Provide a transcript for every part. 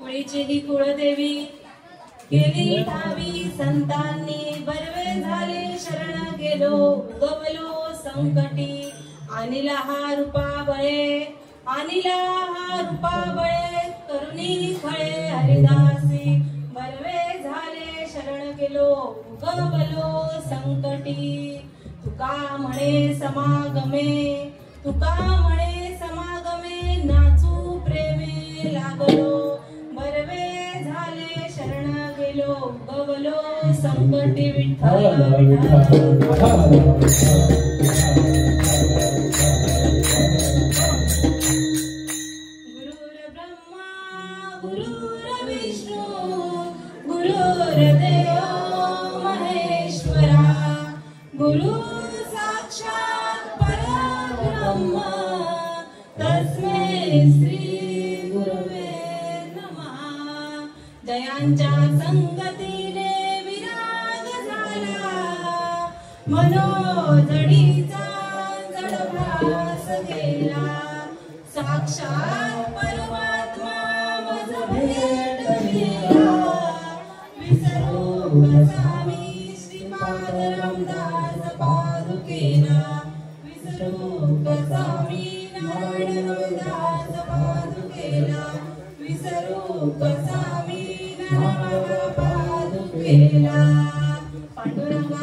मुळीची कुळदेवी गेली ठावी संतांनी बरवे झाले शरण गेलो उगवलो संकटी अनिला हा रूपा बळे करुणी खळे हरिदासी बरवे झाले शरण गेलो उगवलो संकटी तुका म्हणे समागमे नाचू प्रेमे लागलो बरवे झाले शरण गेलो उगवलो संकटी विठ्ठल गुरुर ब्रह्मा गुरुर विष्णू गुरुर्देव महेश्वरा गुरु साक्षात परब्रह्म तस्मै श्री गुरुवे नमः। जयांच्या संगतीने विराग झाला मनोजडीचा जडभास गेला साक्षात परमात्मा मज भेट गेला विसरू कसा मी श्रीपाद रामदास पादुकेला विसरू कसा मी नारायण रामदास पादुकेला विसरू कसा मी नारायण पादुकेला पांडुरंगा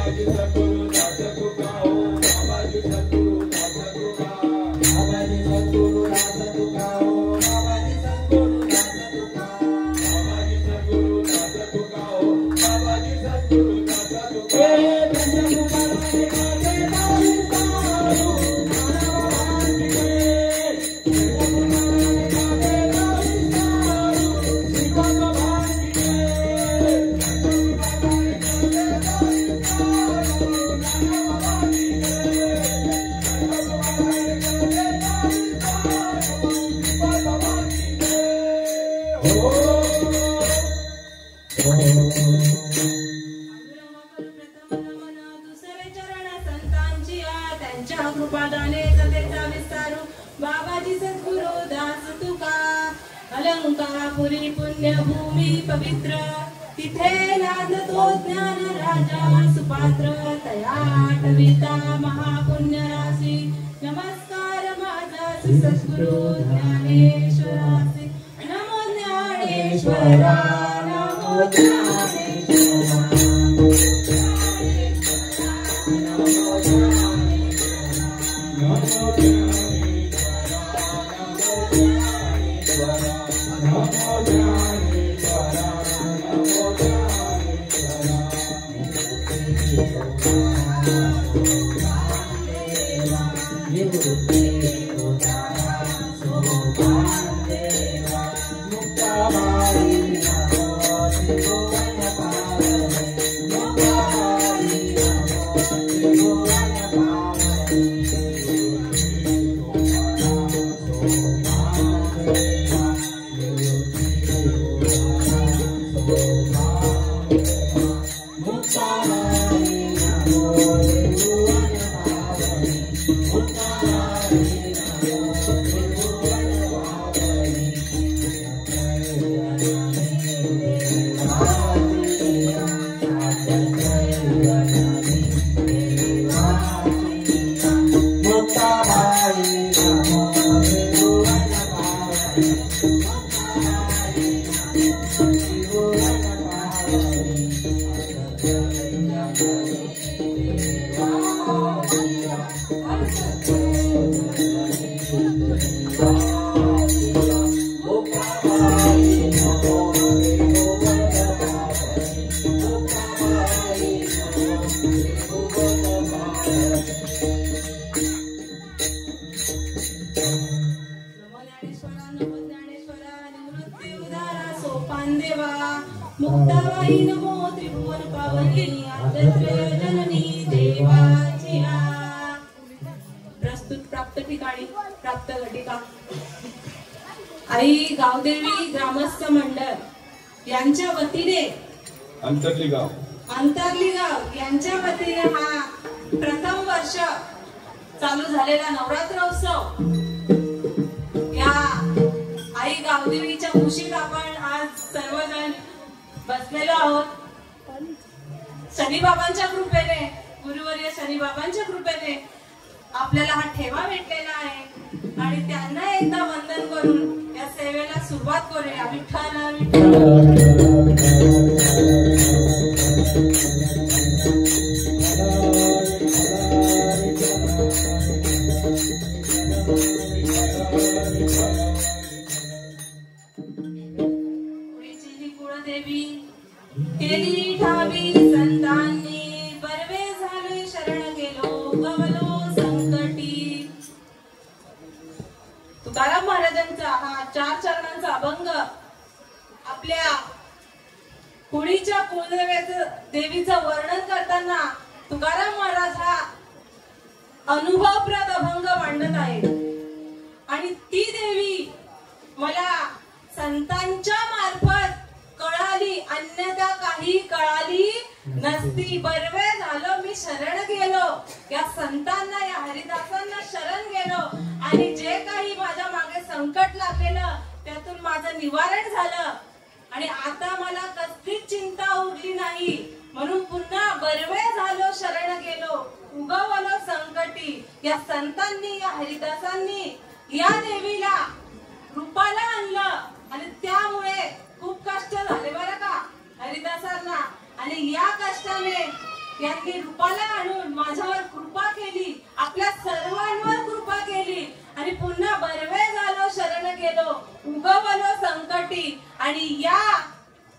Babaji Sadguru Dasa त्यांच्या कृपादाने कथेचा विस्तारू बाबाजी सद्गुरु दास तुका अलंकापुरी पुण्यभूमी पवित्र तिथे नांदतो ज्ञान राजा सुपात्र तया आठविता महापुण्य राशी नमस्कार माझा सद्गुरु ज्ञानेश्वरासी नमो ज्ञानेश्वरा नमो ज्ञानेश्वरा मुक्ताबाई नमो त्रिभुवन पावनी आदत्रय जननी देवाची प्रस्तुत प्राप्त ठिकाणी प्राप्त घटिका आई गावदेवी ग्रामस्थ मंडळ यांच्या वतीने अंतरली गाव यांच्या वतीने हा प्रथम वर्ष चालू झालेला नवरात्र उत्सव या आई गावदेवीच्या कुशीत आपण आज सर्वजण बसलेलो आहोत। शनी बाबांच्या कृपेने गुरुवर्य शनी बाबांच्या कृपेने आपल्याला हा ठेवा भेटलेला आहे आणि त्यांना एकदा वंदन करून या सेवेला सुरुवात करूया। विठ्ठल कुळदेवी केली ठावी संतांनी बरवे झाले शरण गेलो गवलो संकटी। तुकाराम महाराजांचा हा 4 चरणांचा अभंग आपल्या कुळीच्या देवीचं वर्णन करताना तुकाराम महाराज हा अनुभवप्रद अभंग मांडत आहेत आणि ती देवी मला संतांच्या मार्फत कळाली अन्यथा काही कळाली नसती। बरवे झालो मी शरण गेलो या संतांना या हरिदासांना शरण गेलो आणि जे काही माझ्या मागे संकट लागलेलं त्यातून माझं निवारण झालं आणि आता मला कसलीच चिंता उरली नाही म्हणून पुन्हा बरवे झालो शरण गेलो उगवलो संकटी। या संतांनी या हरिदासांनी या देवीला रूपाला आणलं आणि त्यामुळे खूप कष्ट झाले बरं का हरिदासांना आणि या कष्टाने यांनी रूपाला आणून माझ्यावर कृपा केली आपल्या सर्वांवर कृपा केली आणि पुन्हा बरवे झालो शरण गेलो उगवलो संकटी। आणि या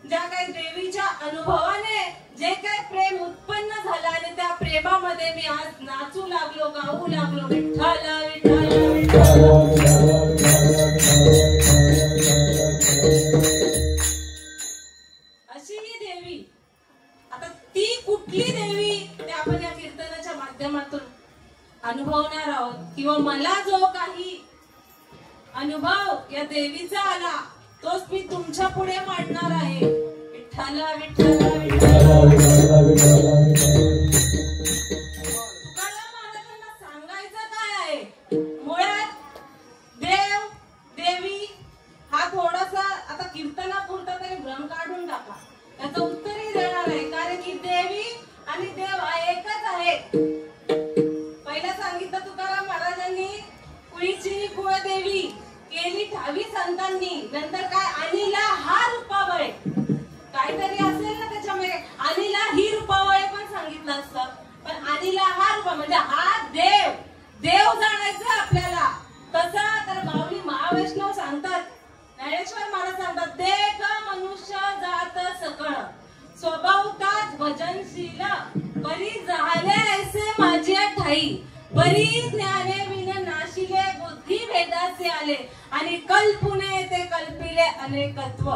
ज्या काही देवीच्या अनुभवाने जे काही प्रेम उत्पन्न झालं आणि त्या प्रेमामध्ये मी आज नाचू लागलो गाऊ लागलो विठ्ठल विठ्ठल विठ्ठल। अशी ही देवी आता ती कुठली देवी ते आपण या कीर्तनाच्या माध्यमातून अनुभवणार आहोत किंवा मला जो काही अनुभव या देवीचा आला तोच मी तुमच्या पुढे मांडणार आहे। विठ्ठल विठ्ठल विठ्ठल। तुकाराम महाराजांना सांगायचं आणि देव हा एकच आहे. पहिला सांगितलं तुकाराम महाराजांनी, कुळीची कुळदेवी केली ठावी संतांनी. नंतर काय, आणिला हा रूपावळे, काहीतरी असेल ना त्याच्यामध्ये, आणिला ही रूपावळे पण सांगितलं असतं. पण आणिला हा रूपा म्हणजे हा देव, देव जाणायचं आपल्याला. कसं तर माऊली महावैष्णव सांगतात, ज्ञानेश्वर महाराज सांगतात, देख मनुष्य जात सकळ स्वभावताच भजनशील, बरी झाले ऐसे माझ्या ठाई, बरी ज्ञाने विन नाशिले बुद्धी भेदाचे आले, आणि कल्पुने ते कल्पिले अनेकत्व.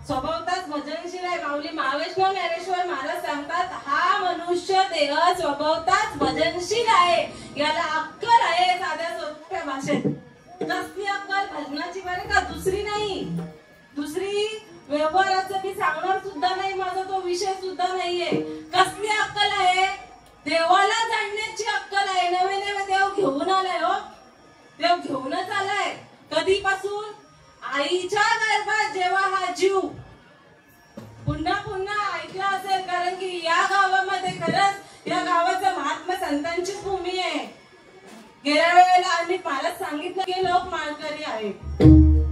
स्वभावताच भजनशील आहे. माऊली महावैष्णव ज्ञानेश्वर महाराज सांगतात, हा मनुष्य देह स्वभावताच भजनशील आहे. याला अक्कल आहे. साध्या सोप्या भाषेत कसली अक्कल? भजनाची बरं का, दुसरी नाही. दुसरी व्यवहाराचं मी सांगणार सुद्धा नाही, माझा तो विषय सुद्धा नाहीये. कसली अक्कल आहे? देवाला जाणण्याची अक्कल आहे. नवे नवे देव घेऊन आलाय हो, देव घेऊनच आलाय. कधीपासून? आईच्या गर्भात जेव्हा हा जीव पुन्हा पुन्हा ऐकला असेल, कारण की या गावामध्ये खरंच या गावाचं महात्मा संतांचीच भूमी आहे. गेल्या वेळेला आम्ही पालक सांगितलं की लोक माळकरी आहेत,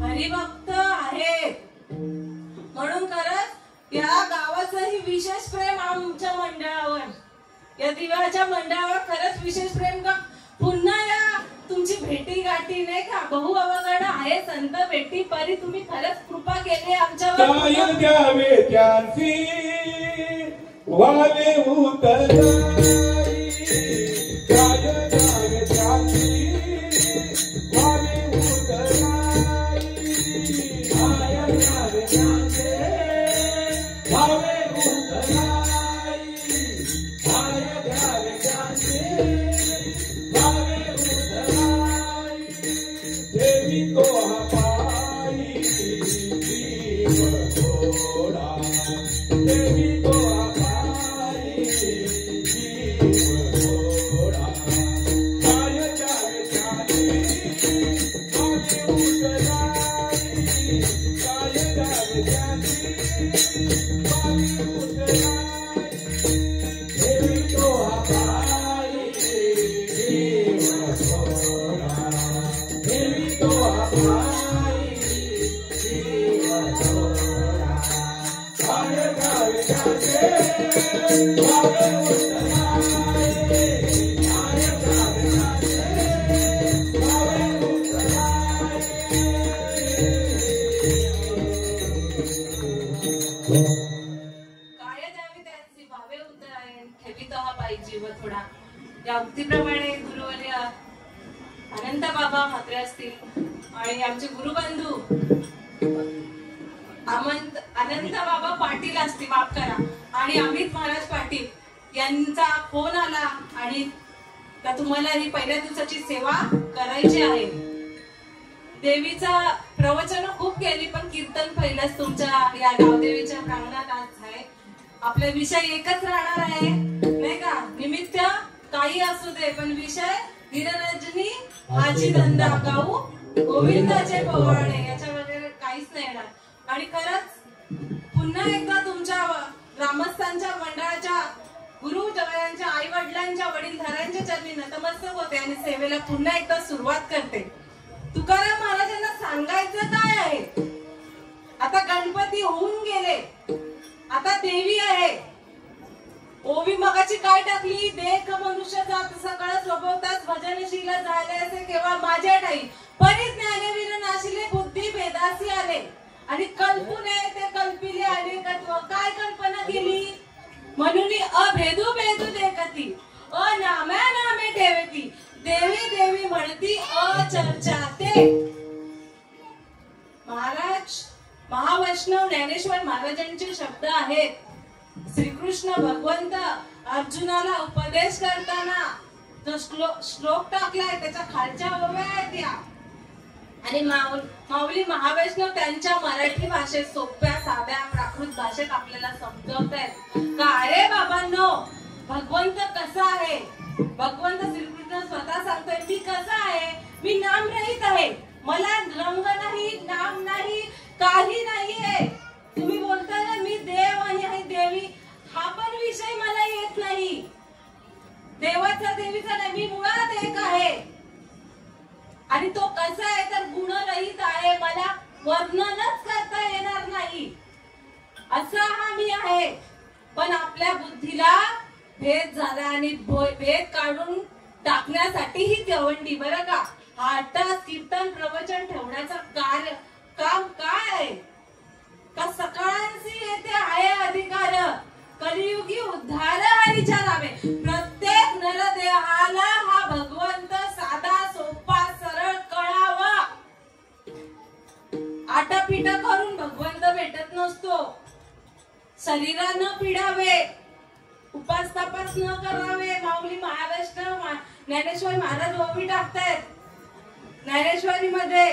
हरिभक्त आहेत, म्हणून खरंच या गावाचंही विशेष प्रेम आमच्या मंडळावर, या दिव्याच्या मंडळावर खरंच विशेष प्रेम. का पुन्हा या तुमची भेटी गाठी नाही का, बहु अवघड आहे संत भेटी, परी तुम्ही खरंच कृपा केली आमच्यावर. काय द्यावे त्याची वावे उतराई, काय द्यावे त्याची वावे उतराई, काय द्यावे त्याचे वावे उतराई, काय द्यावे त्याचे वावे उतराई, देवी तो पाई जीव थोडा, देवी तो पाई जीव थोडा, काय द्यावे त्याची वावे उतराई, काय द्यावे त्याची वावे उतराई, देवी तो पाई जीव थोडा, देवी तो पाई जीव थोडा, काय द्यावे त्याचे वावे उतराई, काय द्यावे त्याचे वावे उतराई. काय द्यावे त्याची भावे उतराय, ठेवीतो हा पायी जीव थोडा. या उक्तीप्रमाणे गुरुवर्य अनंत बाबा म्हात्रे असतील आणि आमचे गुरुबंधू अनंत बाबा पाटील असतील, माफ करा, आणि अमित महाराज पाटील यांचा फोन आला आणि तुम्हाला ही पहिल्या दिवसाची सेवा करायची आहे. देवीचा प्रवचन खूप केली, पण कीर्तन पहिलंच तुमच्या या गावदेवीच्या प्रांगणात आज आहे. आपला विषय एकच राहणार आहे नाही का, निमित्त काही असू दे, पण विषय निरंजनी हाची धंदा गाऊ गोविंदाचे पोवाडे, याच्या वगैरे काहीच नाही येणार. आणि खरंच पुन्हा एकदा तुमच्या ग्रामस्थांच्या मंडळाच्या गुरुजनांच्या आई वडिलांच्या वडीलधाऱ्यांच्या चरणी नतमस्तक होते आणि सेवेला पुन्हा एकदा सुरुवात करते. तुकाराम महाराजांना सांगायचं काय आहे, आता गणपती होऊन गेले, आता देवी आहे. ओवी मगाची काय टाकली, देख मनुष्य जात सकळ स्वभावताच भजनशील झाले असे केवळ माझ्या ठाई, परी ज्ञानेवीर नाशिले बुद्धी भेदासी आले, आणि कल्पुने ते कल्पिले अनेकत्व. काय कल्पना केली, म्हणून अभेदू भेदू देखती, अनाम्या नामे ठेवती, देवी देवी म्हणती अचर्चा ते. महाराज महावैष्णव ज्ञानेश्वर महाराजांचे शब्द आहेत. श्रीकृष्ण भगवंत अर्जुनाला उपदेश करताना जो श्लोक टाकलाय त्याच्या खालच्या ओव्या आहेत या, आणि माऊली महावैष्णव त्यांच्या मराठी भाषेत सोप्या साध्या प्राकृत भाषेत आपल्याला समजवतायत का, अरे बाबांनो, भगवंत कसा आहे. भगवंत श्रीकृष्ण स्वतः सांगतोय, मी कसा आहे, मी नामरहित आहे, मला रंग नाही, नाम नाही, काही नाहीये. तुम्ही बोलताय ना मी देव आणि देवी, हा पण विषय मला येत नाही. आणि तो कसा आहे तर गुणरहित आहे, मला वर्णनच करता येणार नाही असा हा मी आहे. पण आपल्या बुद्धीला भेद झाला आणि भेद काढून टाकण्यासाठी ही गवंडी बरं का. आठतास कीर्तन प्रवचन ठेवण्याचं काम काय आहे का सकाळची येथे आहे अधिकार, कलियुगी उद्धार हरीच्या नामे. प्रत्येक नरदेहाला हा भगवंत साधा सोपा सरळ कळावा. आटापिटा करून भगवंत भेटत नसतो. शरीरानं पिडावे, उपास तपास न करावे. माऊली महाराष्ट्र ज्ञानेश्वर महाराज ओवी टाकतायत ज्ञानेश्वरी मध्ये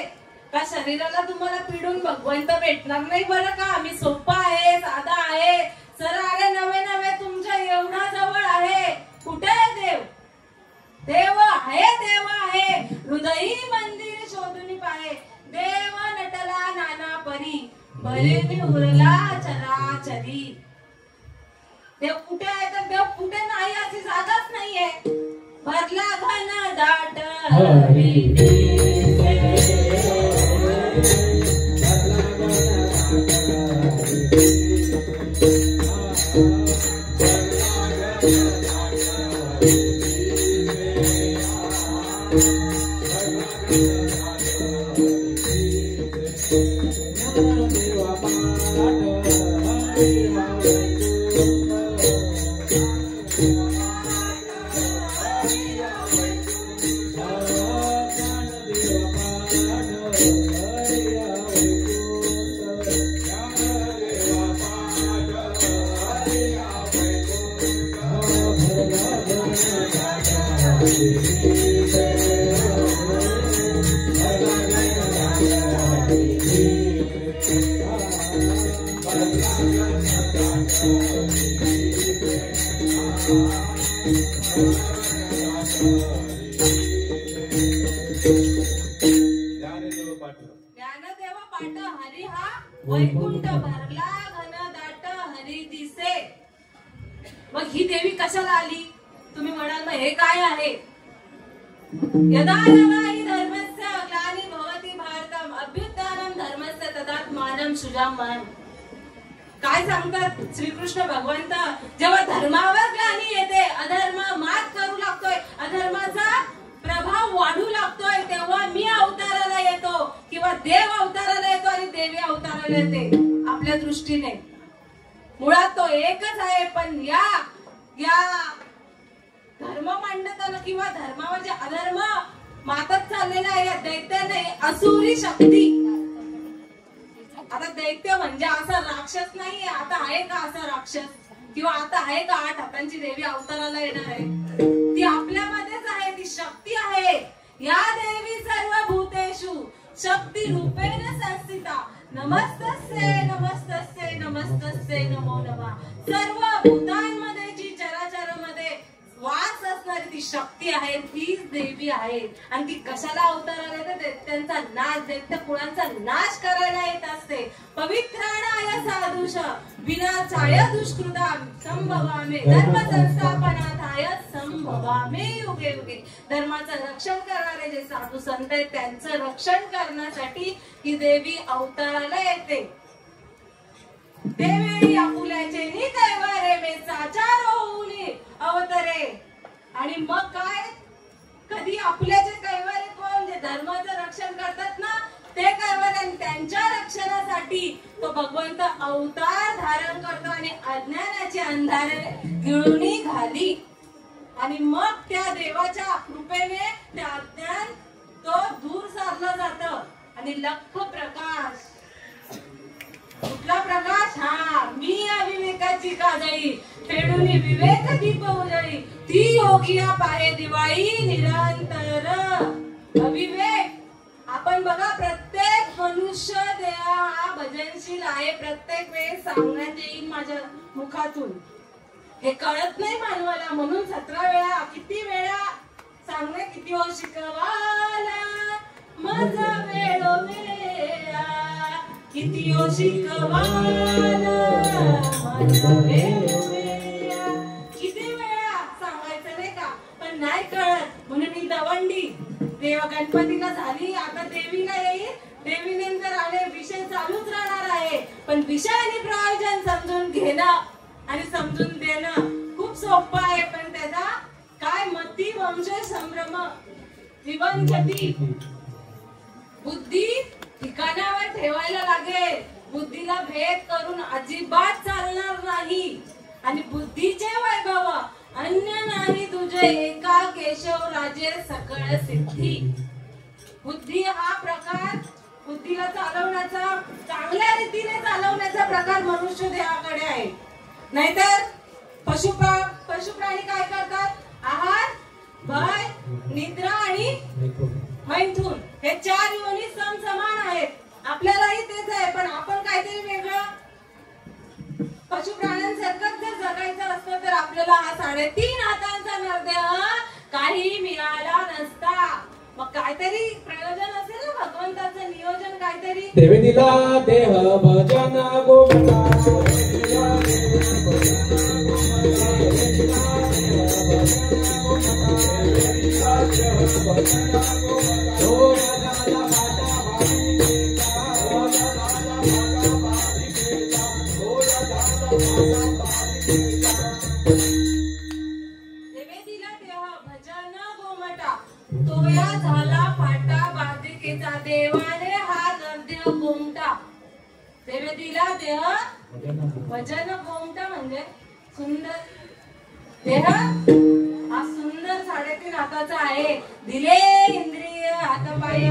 का शरीराला तुम्हाला पिडून भगवंत भेटणार नाही बरं का. आम्ही सोपा आहे, साधा आहे, सरळ आहे, नवे नवे तुमच्या एवढा जवळ आहे. कुठे आहे देव? देव आहे हृदयी मंदिर शोधून पाहे. देव नटला नाना परी, भले उरला चराचरी. देव कुठे आहे तर देव कुठे नाही अशी जागाच नाहीये. भरला घन दाट ज्ञानदेव पाठ हरी हा वैकुंठ भरला घन दाट हरी दिसे. मग ही देवी कशाला आली तुम्ही म्हणाल मग हे काय आहे. यदा यदा हि धर्मस्य ग्लानी भवति भारतम अभ्युत्थानं धर्मस्य तदात्मानं सृजाम्यहम्. काय सांगतात श्रीकृष्ण भगवंत, जेव्हा धर्मावर ग्लानी येते, अधर्म मात करू लागतोय, अधर्माचा प्रभाव वाढू लागतोय, तेव्हा मी अवताराला येतो किंवा देव अवताराला येतो आणि देवी अवताराला येते. आपल्या दृष्टीने मुळात तो एकच आहे. पण या धर्म मांडताना किंवा धर्मावर जे अधर्म मातच चाललेला आहे या दैत्याने असुरी शक्ती. आता दैत्य म्हणजे असा राक्षस नाहीये. आता आहे का असा राक्षस किंवा आता आहे का 8 हातांची देवी अवताराला येणार आहे. ती आपल्यामध्येच आहे, ती शक्ती आहे. या देवी सर्व भूतेषु शक्ती रूपेण संस्थिता. नमस्तस्ये नमस्तस्ये नमस्तस्ये नमो नमः. सर्व भूतांमध्ये जी चराचरामध्ये वास असणारी ती शक्ती आहे, तीच देवी आहे. आणि ती कशाला अवताराला येते? त्यांचा नाश, दैत्य कुळांचा नाश करायला येत असते. पवित्राणाय साधुष विनाशाय दुष्कृता संभवामे धर्म संस्थापनार्थाय संभवामे युगे युगे. धर्माचं रक्षण करणारे जे साधू संत आहेत त्यांचं रक्षण करण्यासाठी ही देवी अवताराला येते. देवी आपुल्याचे नि कैवारे मे साचार होऊनी अवतरे. आणि मग काय, कधी आपल्याचे कैवारे कोण जे धर्माचं रक्षण करतात ना ते कैवारे, आणि त्यांच्या रक्षणासाठी तो भगवंत अवतार धारण करतो आणि अज्ञानाचे अंधारे गिळूनी घाली. आणि मग त्या देवाच्या कृपेने ते अज्ञान तो दूर सारलं जातं आणि लख प्रकाश. कुठला प्रकाश? हा, मी अविवेकाची काजळी फेडूनी विवेक दीप उजळी. ती योगिया पाहे दिवाळी निरंतर. अविवेक आपण बघा, प्रत्येक मनुष्य देहा हा भजनशील आहे. प्रत्येक वेळेस सांगण्यात येईल माझ्या मुखातून, हे कळत नाही मानवाला. म्हणून 17 वेळा, किती वेळा सांगणे, किती हो शिकवाला माझा वेळोवेळा, किती हो शिकवाला माझा वेळोवेळा. किती वेळा सांगायचं नाही का, पण नाही कळत म्हणून ही दवंडी देव गणपतीला झाली, आता देवीला येईल. देवीनंतर आले, विषय चालूच राहणार आहे. पण विषय आणि प्रयोजन समजून घेणं आणि समजून देणं खूप सोपं आहे. पण त्याचा काय मती वंश संभ्रम विवंशती, बुद्धी ठिकाणावर ठेवायला लागेल. बुद्धीला भेद करून अजिबात चालणार नाही. आणि बुद्धीचे वैभव अन्य नाही तुझे, एका केशव राजे सकळ सिद्धी. बुद्धी हा प्रकार, बुद्धीला चालवण्याचा, चांगल्या रीतीने चालवण्याचा प्रकार मनुष्य देहाकडे आहे. नाहीतर पशुप्राणी काय करतात? आहार, भय, निद्रा आणि मैथुन हे 4 योनी समान आहेत. आपल्यालाही तेच आहे, पण आपण काहीतरी वेगळं. पशुप्राण्यांसारखंच जर जगायचं असतं तर आपल्याला हा 3.5 हातांचा नरदेह काही मिळाला नसता. मग काहीतरी प्रयोजन असेल ना भगवंताचं नियोजन काहीतरी. देवी दिला देह भजन गोमटा, देवेतीला देह भजन गोमटा, तोया झाला फाटा बाधिकेचा, देवाने हा नरदेह गोमटा. देवेतीला देह भजन गोमटा म्हणजे सुंदर देह हा सुंदर 3.5 हाताचा आहे. दिले इंद्रिय हातपाय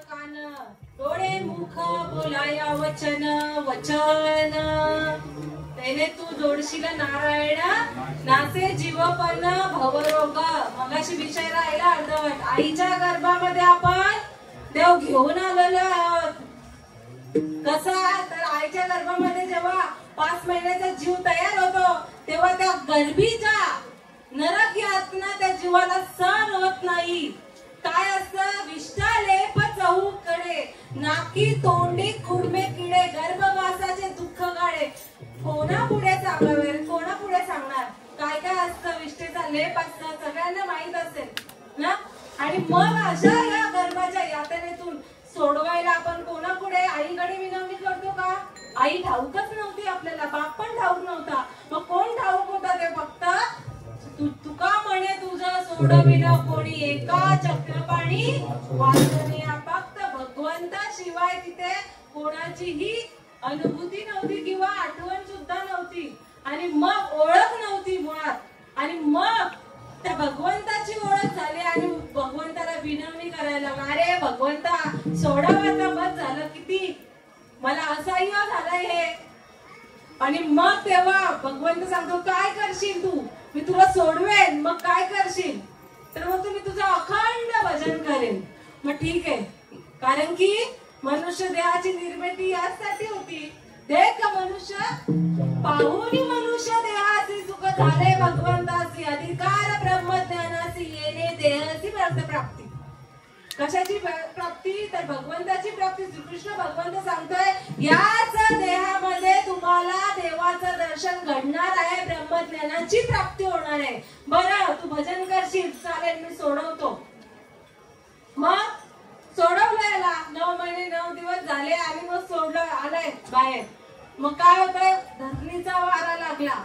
कान, डोळे मुख बोलाया वचन वचन. त्याने तू जोडशील नारायण, नासे जीवपण भवरोग. मगाशी विषय राहिला अर्धवट. आईच्या गर्भामध्ये आपण देव घेऊन आलेलो आहोत. कसा तर आईच्या गर्भामध्ये जेव्हा 5 महिन्याचा जीव तयार होतो तेव्हा त्या गर्भीच्या नरक यातना त्या जीवाला सहन होत नाही. काय असतं? विष्ठालेप चहूकडे, नाकी तोंडी खुर्मे किडे, गर्भवासाचे दुःख गाळे. कोणापुढे सांगावे, कोणापुढे सांगणार? काय काय असतं? विष्ठेचा लेप असतं, सगळ्यांना माहित असेल ना. आणि मग अशा या गर्भाच्या यातनेतून सोडवायला आपण कोणापुढे? आईकडे विनवणी करतो का? आई ठाऊकच नव्हती आपल्याला, बाप पण ठाऊक नव्हता. मग कोण ठाऊक होता? ते फक्त तुका म्हणे तुझं सोडविन कोणी, एका चक्रपाणी वाचनिया. फक्त भगवंता शिवाय तिथे कोणाचीही अनुभूती नव्हती किंवा आठवण सुद्धा नव्हती. आणि मग ओळख नव्हती मुळात. आणि मग त्या भगवंताची ओळख झाली आणि भगवंताला विनवणी करायला, अरे भगवंता सोडावा आता, बस झालं, किती मला असह्य झालंय हे. आणि मग तेव्हा भगवंत सांगतो, काय करशील तू? मी तुला सोडवेन, मग काय करशील? तर मग तुम्ही तुझं अखंड भजन करेन. मग ठीक आहे, कारण की मनुष्य देहाची निर्मिती यासाठी होती. देख मनुष्य पाहुनी मनुष्य देहासी, सुख झाले भगवंतासी, अधिकार ब्रह्मज्ञानासी, येणे देहासी प्राप्ती. कशाची प्राप्ती? तर भगवंताची प्राप्ती. श्रीकृष्ण भगवंत सांगतोय, याच देहामध्ये तुम्हाला देवाचं दर्शन घडणार आहे, ब्रह्मज्ञानाची प्राप्ती होणार आहे. बरं, तू भजन करशील, चालेल, मी सोडवतो. मग सोडवलं याला. 9 महिने 9 दिवस झाले आणि मग सोडलं, आलंय बाहेर. मग काय होतंय? धरणीचा वारा लागला.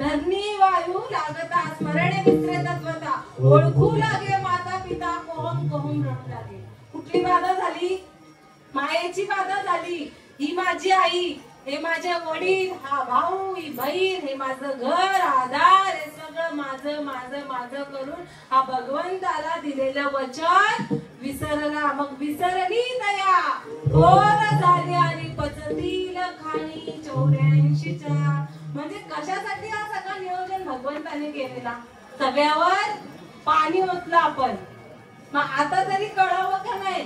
धरणी वायू लागता स्मरणे मित्र तत्वता ओळखू लागे माता पिता कोहम कोहम रडू लागे. कुठली बाधा झाली? मायेची बाधा झाली. ही माझी आई, हे माझे वडील, हा भाऊ, ही बहीण, हे माझं घर, आधार, हे सगळं माझं माझं माझं करून हा भगवंताला दिलेलं वचन विसरला. मग विसरली दया थोर झाली आणि पचतील खाणी 84च्या. म्हणजे कशासाठी हा सगळं नियोजन भगवंताने केलेला? सगळ्यावर पाणी ओतलं आपण. मग आता तरी कळावं का नाही?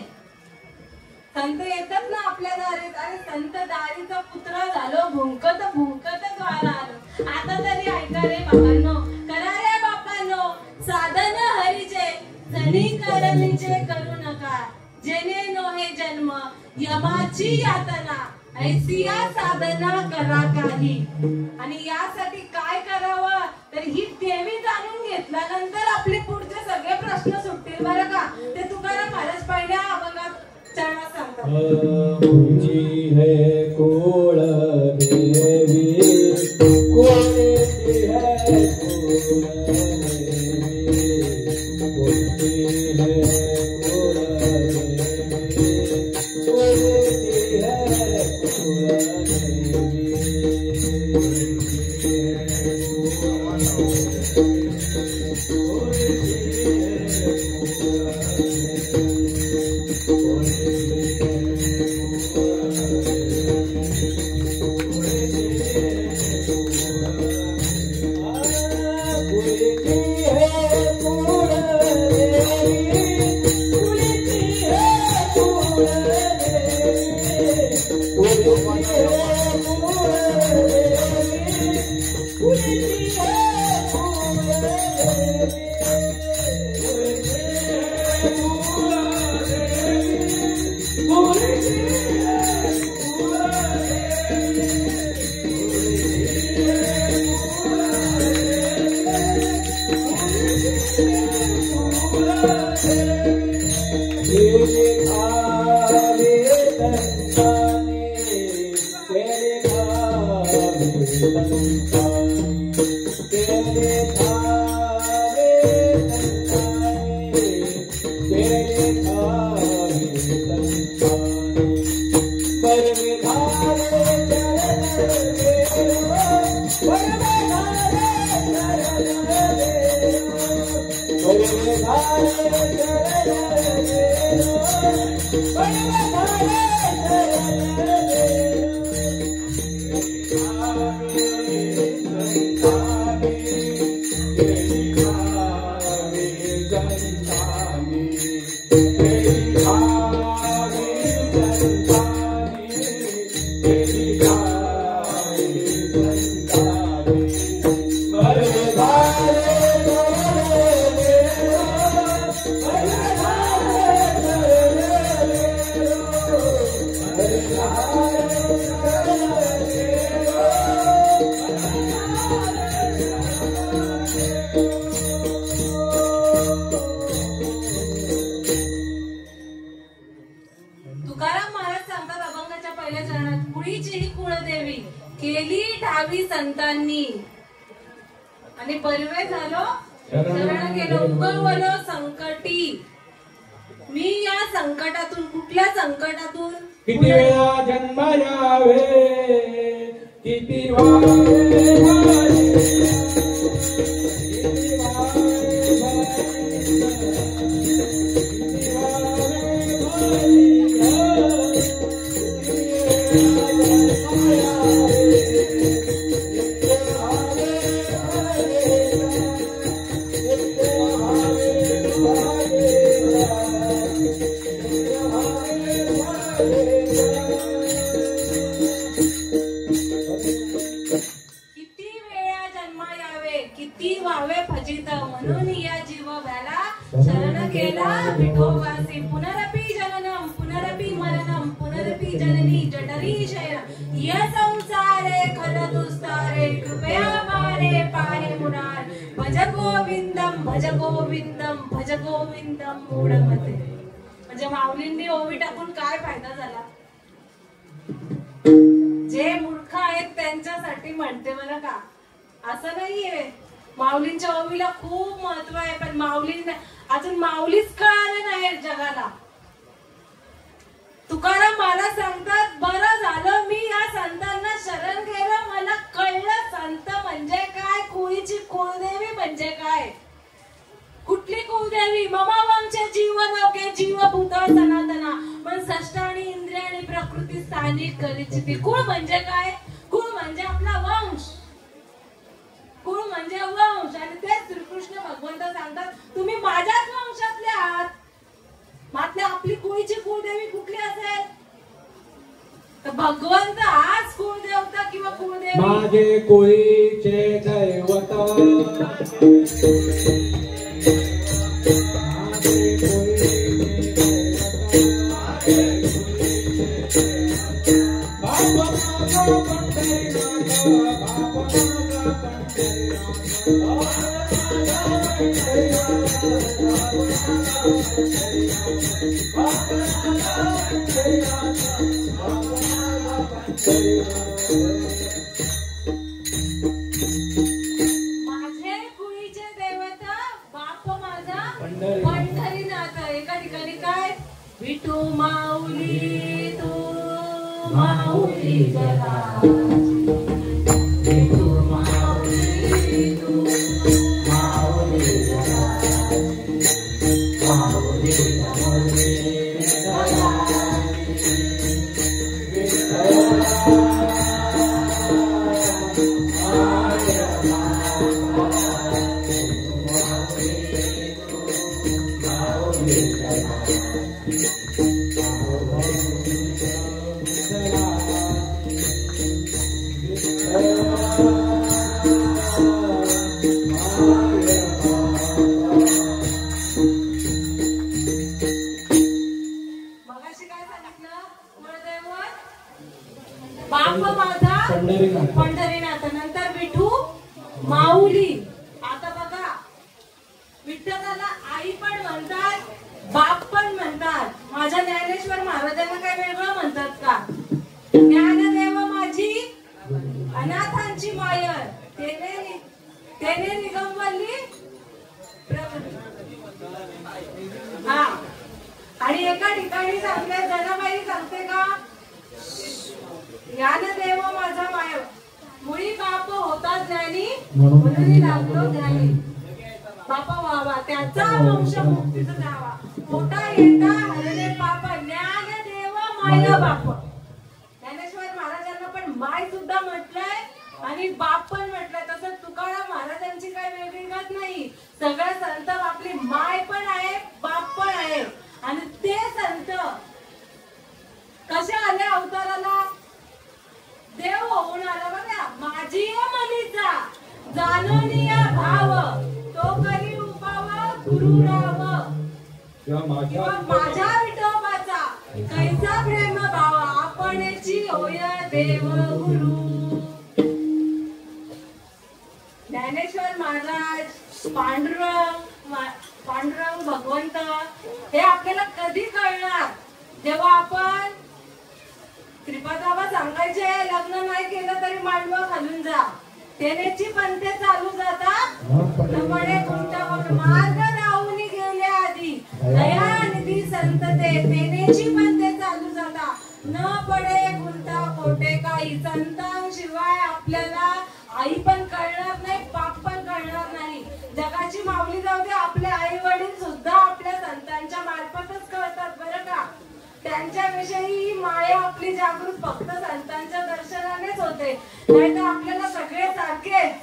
संत येतात ना आपल्या दारीत, अरे संत दारीचा पुत्र झालो, भुंकत भुंकतच व्हायला आलो. आता तरी ऐका रे बाबांनो, करा रे बापांनो, साधन हरीचे जनी करणीचे करू नका, जेणे नोहे जन्म यमाची यातना, ऐसिया साधना करा काही. आणि यासाठी काय करावं तर ही देवी जाणून घेतल्यानंतर आपले पुढचे सगळे प्रश्न सुटतील बरं का. ते तुकाराम महाराज पहिल्या अभंगात चरणात सांगतात. तुझी है कुळ देवी, कोणती है कुळ देवी, कोणती है कुळ देवी, कोणती है कुळ देवी. आणि परवे झालो शरण गेलो उगवलो संकटी. मी या संकटातून, कुठल्या संकटातून, किती वेळा जन्म यावे, किती वारे म्हणून या जीव भ्याला शरण केला विठोबासी. पुनरपि जननम पुनरपि मरणम पुनरपि जननी जठरी शयन य संसारे खल दुस्तारे कृपया मारे पारे मुरार. भज गोविंदम भज गोविंदम भज गोविंदम मूढमते. म्हणजे माऊलींनी ओवी टाकून काय फायदा झाला? जे मूर्ख आहेत त्यांच्यासाठी म्हणते बरं का. असं नाहीये. माऊलींच्या ओवीला खूप महत्व आहे, पण माऊलींना अजून माऊलीच कळाले नाही जगाला. तुकाराम मला सांगतात, बरं झालं मी या संतांना शरण गेलं, मला कळलं संत म्हणजे काय, कुळीची कुळदेवी म्हणजे काय. कुठली कुळदेवी? ममा वंश जीवनोके जीवभूत सनातना, पण षष्ठ आणि इंद्रिय आणि प्रकृती स्थानिक करीची. कुळ म्हणजे काय? कुळ म्हणजे आपला वंश. कुळ म्हणजे वंश. आणि ते श्रीकृष्ण भगवंत सांगतात, तुम्ही माझ्याच वंशातले आहात. मात्र आपली कुळीची कुळदेवी कुठली असेल? तर भगवंत हाच कुळदेवता किंवा कुळदेवी. माझे कुळीचे दैवत, माझे कुळीचे देवता बाप माझा पंढरीनाथ. एका ठिकाणी काय, विठू माऊली तू माऊली जरा, विठू माऊली तू माऊली जरा, माऊली जरा. पंढरीनाथ, नंतर विठू माऊली. आता बघा, विठ्ठलाला आई पण म्हणतात, बाप पण म्हणतात. माझ्या ज्ञानेश्वर महाराजांना काय वेगळं म्हणतात का? ज्ञानदेव माझी अनाथांची मायर, तेने निगमवल्ली. हा, आणि एका ठिकाणी सांगते, जनाबाई सांगते का, ज्ञानदेव माझा माय, मुळी बाप होता ज्ञानी, म्हणून लागलो ज्ञानी. बापा व्हावा, त्याचा वंश मुक्तीचा जावा, मोठा येता हरणे पाप, ज्ञानदेव माय बाप. ज्ञानेश्वर महाराजांना पण माय सुद्धा म्हटलंय आणि बाप पण म्हटलंय. तसं तुकाराम महाराजांची काही वेगळी गत नाही. सगळे संत आपली माय पण आहे, बाप पण आहे. आणि ते संत कसे आले अवताराला? देव होऊन आला बघा. माझी मनीचा जाणूनिया भाव, तो करी उपाव गुरु राव, किंवा माझ्या विठोबाचा कैसा प्रेम भाव, आपणची होय देव गुरु. ज्ञानेश्वर महाराज, पांडुरंग भगवंत हे आपल्याला कधी कळणार? जेव्हा आपण श्रीपादाबा सांगायचे, लग्न नाही केलं तरी मांडवा घालून जा, तेनेची पंथे चालू जातात, मार्ग राहून गेले आधी, दयानिधी संतते, तेनेची पंथे चालू जाता, न पडे गुंता कोटे काही. संतांशिवाय आपल्याला आई पण कळणार नाही, बाप पण कळणार नाही. जगाची माऊली जाऊ दे, आपले आई वडील सुद्धा आपल्या संतांच्या मार्फतच कळतात बरं का. त्यांच्याविषयी माया आपली जागृत फक्त संतांच्या दर्शनानेच होते, नाहीतर आपल्याला सगळे सारखेच.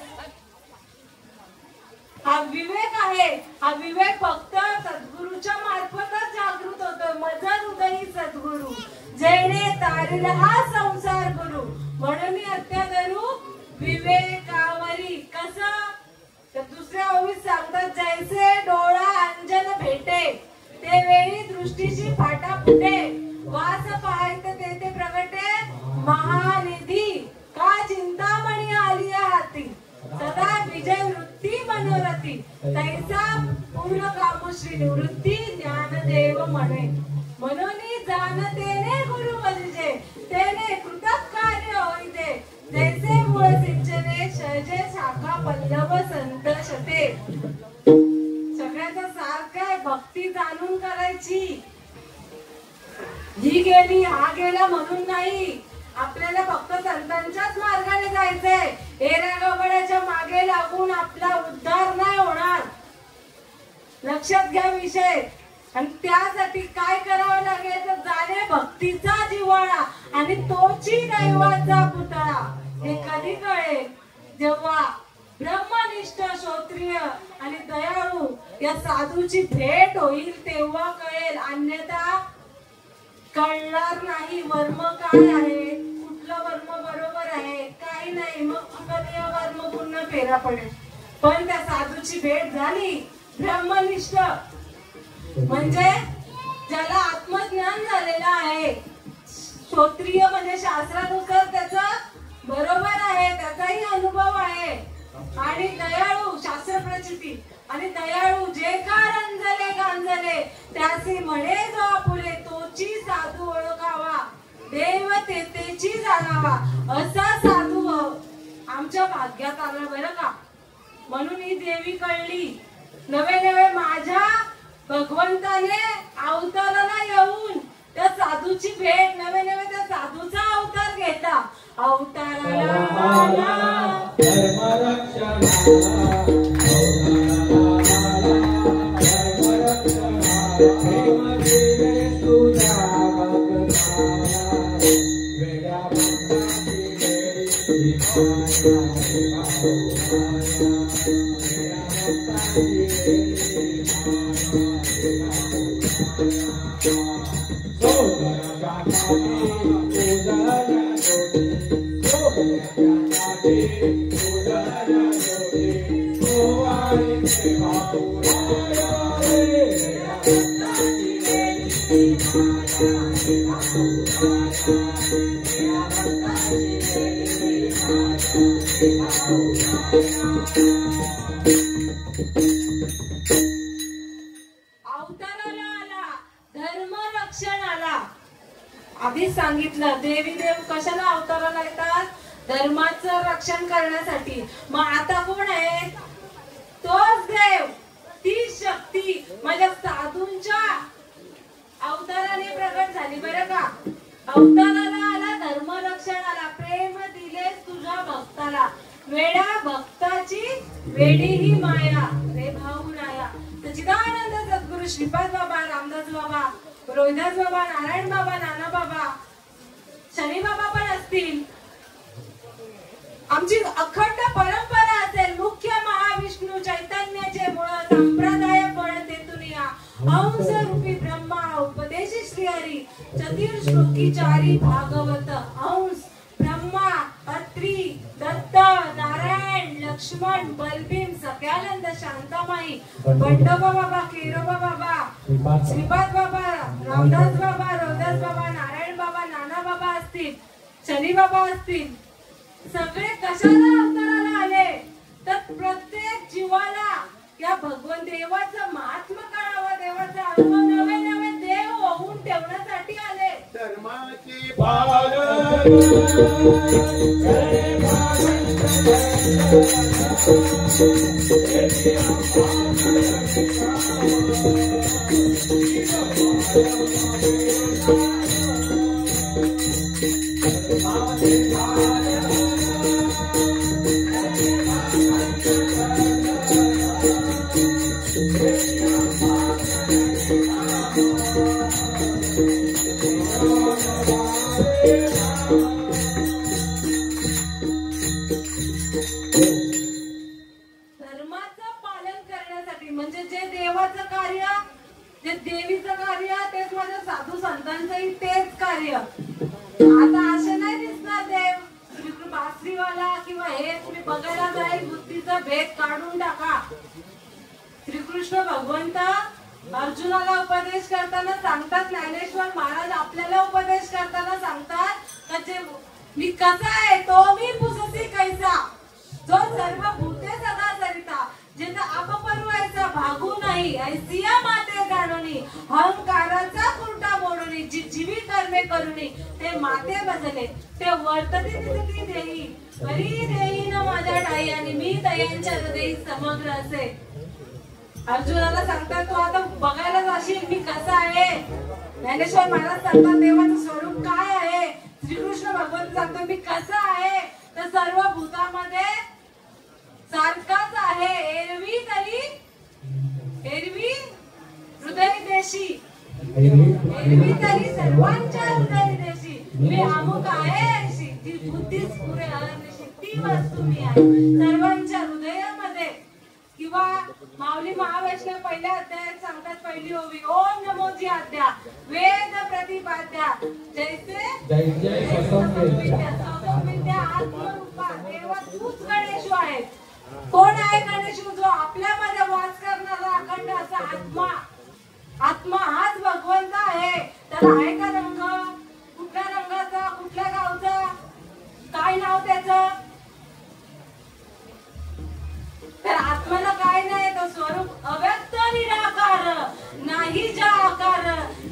हा विवेक आहे, हा विवेक फक्त सद्गुरूच्या मार्फतच जागृत होतो. मजर हृदयी सद्गुरू, जेणे तारील हा संसार गुरु, म्हणून अत्याधरू विवेकावरी. कसं? तर दुसऱ्या ओळीत सांगतात, जैसे डोळा अंजन भेटे, ते वेळी दृष्टीची फाटा फुटे, वास पाहत तेथे प्रगटे महानिधी, का चिंतामणी आली हाती, सदा विजय वृत्ती मनोरथी, तैसा पूर्ण कामुश्री निवृत्ती, ज्ञानदेव म्हणे. म्हणून जाणतेने गुरु बलिजे, तेने कृतक कार्य होईते, जैसे मूळ सिंचने सहजे शाखा पल्लव संतशते. सगळ्याचा सार काय? भक्ती जाणून करायची. ही गेली हा गेला म्हणून नाही. आपल्याला फक्त संतांच्याच मार्गाने जायचंय. एरागवड्याच्या मागे लागून आपला उद्धार नाही होणार. लक्षात घ्या विषय. आणि त्यासाठी काय करावं लागेल तर जाणे भक्तीचा जिव्हाळा आणि तोची दैवाचा पुतळा. हे कधी कळेल? जेव्हा ब्रह्मनिष्ठ श्रोत्रिय आणि दयाळू या साधूची भेट होईल तेव्हा कळेल. अन्यथा कळणार नाही. वर्म काय आहे, कुठलं वर्म बरोबर आहे, काही नाही. मग कधी वर्म पूर्ण फेरा पडेल. पण त्या साधूची भेट झाली, ब्रह्मनिष्ठ म्हणजे ज्याला आत्मज्ञान झालेलं आहे. श्रोत्रिय म्हणजे शास्त्रानुसार त्याचं बरोबर आहे, त्याचाही अनुभव आहे. आणि दयाळू शास्त्र प्रचिती आणि दयाळू जे का रंजले गांजले त्याचे म्हणे जो आपुले तोची साधू ओळखावा देव तेची जाणावा. असा साधू आमच्या भाग्यात आला बरं का. म्हणून ही देवी कळली. नवे नवे माझ्या भगवंताने अवताराला येऊन त्या साधूची भेट, नवे नवे त्या साधूचा अवतार घेता. अवताराला आधीच सांगितलं. देवी देव कशाला अवताराला येतात? धर्माचं रक्षण करण्यासाठी. मग आता कोण आहे? तोच देव, ती शक्ती माझ्या साधूंच्या अवताराने प्रगट झाली बरं का. अवताराला आला, धर्म रक्षणाला, प्रेम दिलेस तुझ्या भक्ताला. वेडा भक्ताची वेडी ही माया रे भाऊ नाया. सच्चिदानंद सद्गुरु श्रीपाद बाबा, रामदास बाबा, रोहिदास बाबा, नारायण बाबा, नाना बाबा, शनी बाबा पण असतील. आमची अखंड परंपरा असेल. मुख्य महाविष्णू चैतन्याचे मूळ संप्रदाय फळ तेथून या. अंश रूपी ब्रह्मा उपदेशी श्री हरी चतुर्श्लोकी चारी भागवत. अंश ब्रह्मा, अत्री, दत्त, नारायण, लक्ष्मण, बलभीम, सख्यानंद, शांतामाई, बंडोबा बाबा, केरोबा बाबा, श्रीपाद बाबा, रामदास बाबा, रोहिदास बाबा, नारायण बाबा, नाना बाबा असतील, शनी बाबा असतील. सगळे कशाला अवताराला आले तर प्रत्येक जीवाला या भगवान देवाचं महात्म्य कळावं, देवाचा अनुभव, नवे नवे देव होऊन ठेवण्यासाठी आले. धर्माची पालन म्हणजे जे देवाचं कार्य, जे देवीचं कार्य, तेच माझ्या साधू संतांचंही तेच कार्य. आता असे नाही दिसणार देव बासरीवाला किंवा हे तुम्ही बघायला जाईल. बुद्धीचा भेद काढून टाका. श्रीकृष्ण भगवंत अर्जुनाला उपदेश करताना सांगतात, ज्ञानेश्वर महाराज आपल्याला उपदेश करताना सांगतात का जे मी कसा आहे तो मी पुसती कैसा, जो सर्व भूते सदा सरिता, जिथं अपपर्वायचा भागू नाही, ऐसिया माते जाणूनी, अहंकाराचा कुर्ता मोडूनी, जी जीवी कर्मे करूनी, ते माते बजले, ते वर्तती देई, हरी देईन माझ्या ठाई आणि मी दयांच्या हृदयी समग्र असे. अर्जुनाला सांगतात तू आता बघायला जाशील मी कसा आहे. ज्ञानेश्वर महाराज सांगतात देवाचं स्वरूप काय आहे. श्रीकृष्ण भगवंत सांगतो मी कसा आहे तर सर्व भूतामध्ये सारखाच आहे. एरवी हृदय देशी, एरवी तरी सर्वांच्या हृदय देशी मी अमुक आहे अशी ती बुद्धीच पुरे अनिशी ती वस्तू मी आहे सर्वांच्या हृदयामध्ये. किंवा माऊली महावैष्णव पहिल्या अध्यायात सांगतात पहिली ओवी ओम नमोजी आद्या वेद प्रतिपाद्या जैसे विद्या आत्मरूपा देवा तूच गणेशू आहे. कोण आहे गणेशू? जो आपल्यामध्ये वास करणारा अखंड असा आत्मा. आत्मा हाच भगवंत आहे. त्याला आहे का रंग? कुठल्या रंगाचा, कुठल्या गावचा, काय नाव त्याचं? तर आत्म्याला काय नाही तो स्वरूप अव्यक्त निराकार नाही ज्या आकार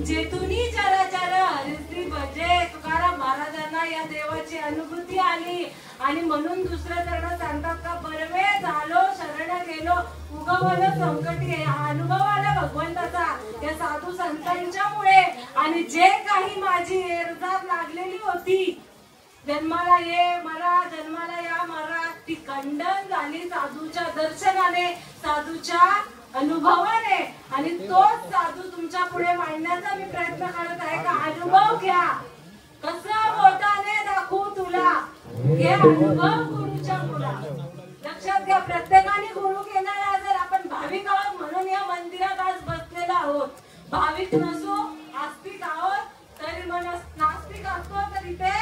जेतुनी चराचर हरिश्री भजे. तुकाराम महाराजांना या देवाची अनुभूती आली आणि म्हणून दुसरं चरण सांगतात का बरवे झालो शरण गेलो उगवलं संकटी. हा अनुभव आला भगवंताचा या साधू संतांच्या मुळे. आणि जे काही माझी एरजार लागलेली होती जन्माला ये मरा जन्माला या मरा ती खंडन झाली साधूच्या दर्शनाने, साधूच्या अनुभवाने. आणि तोच साधू तुमच्या पुढे मांडण्याचा मी प्रयत्न करत आहे का अनुभव घ्या. कसं बोटाने दाखवू तुला हे अनुभव गुरुच्या मुला. लक्षात घ्या प्रत्येकाने गुरु घेणारा. जर आपण भाविक आहोत म्हणून या मंदिरात आज बसलेला आहोत, भाविक नसो आस्तिक आहोत तरी नास्तिक असतो तर इथे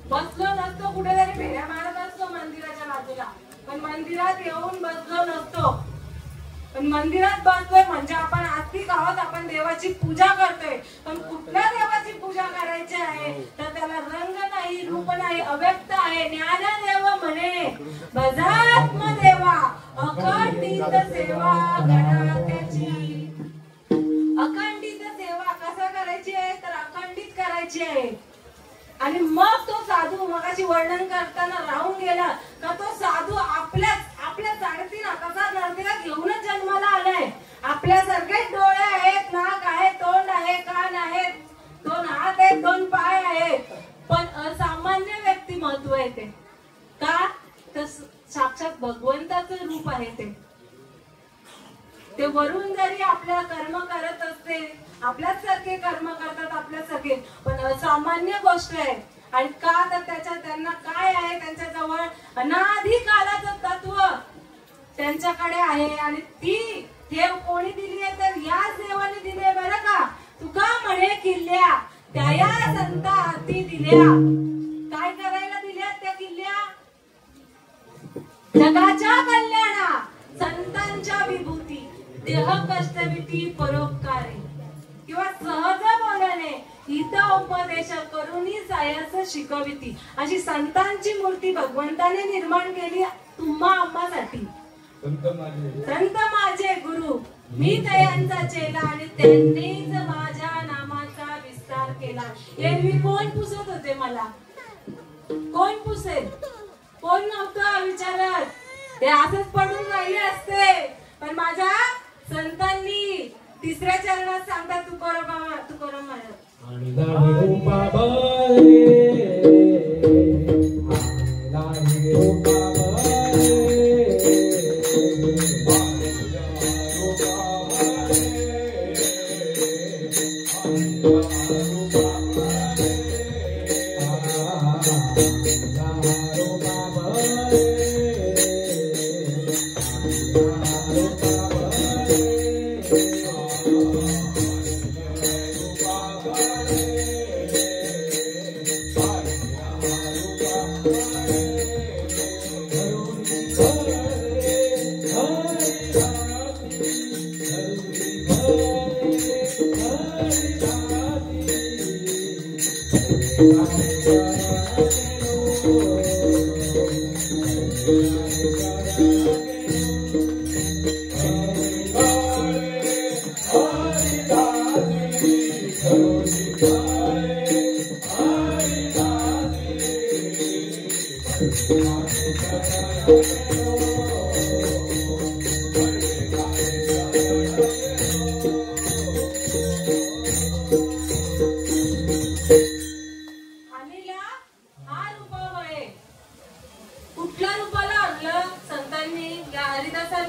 बसलो नसतो, कुठेतरी फेऱ्या मारत असतो मंदिराच्या बाजूला, पण मंदिरात येऊन बसलो नसतो. पण मंदिरात बसलोय म्हणजे आपण आस्तिक आहोत, आपण देवाची पूजा करतोय. पण कुठल्या देवाची पूजा करायची आहे तर त्याला रंग नाही, रूप नाही, अव्यक्त आहे. ज्ञानदेव म्हणे बजात्म देवा अखंडित सेवा करा त्याची. अखंडित सेवा कसं करायची आहे तर अखंडित करायची आहे. आणि मग तो साधू मगाशी वर्णन करताना राहून गेला का तो साधू आपल्या जाणतीन कसा नरदेवा घेऊनच जन्माला आलाय. आपल्यासारखे डोळे आहेत, नाक आहे, तोंड आहे, कान आहेत, 2 हात आहेत, 2 पाय आहेत. पण असामान्य व्यक्तिमत्व आहे ते का तर साक्षात भगवंताचं रूप आहे. ते वरून जरी आपल्या कर्म करत असते, आपल्याच सारखे कर्म करतात आपल्यासारखे, पण असामान्य गोष्ट आहे. आणि का तर त्यांना काय आहे त्यांच्या जवळ अनादी कालाचं तत्व त्यांच्याकडे आहे. आणि ती ठेव कोणी दिली आहे तर याच देवाने दिली आहे बरं का. तुका म्हणे किल्ल्या त्या या संता हाती दिल्या. काय करायला दिल्या त्या किल्ल्या? जगाच्या कल्याणा संतांच्या विभूती देह कष्टविती परोपकारे किंवा सहज बोलणे हित उपदेश करूनी सायस शिकविती. अशी संतांची मूर्ती भगवंताने निर्माण केली तुम्हा आम्हासाठी. संत माझे गुरु मी त्यांचा चेला आणि त्यांनीच माझ्या नामाचा विस्तार केला. एरवी कोण पुसत होते मला? कोण पुसेल? कोण नव्हतं विचारत. ते असंच पडून राहिले असते. पण माझ्या संतांनी 3ऱ्या चरणात सांगतात तुकोराम महाराज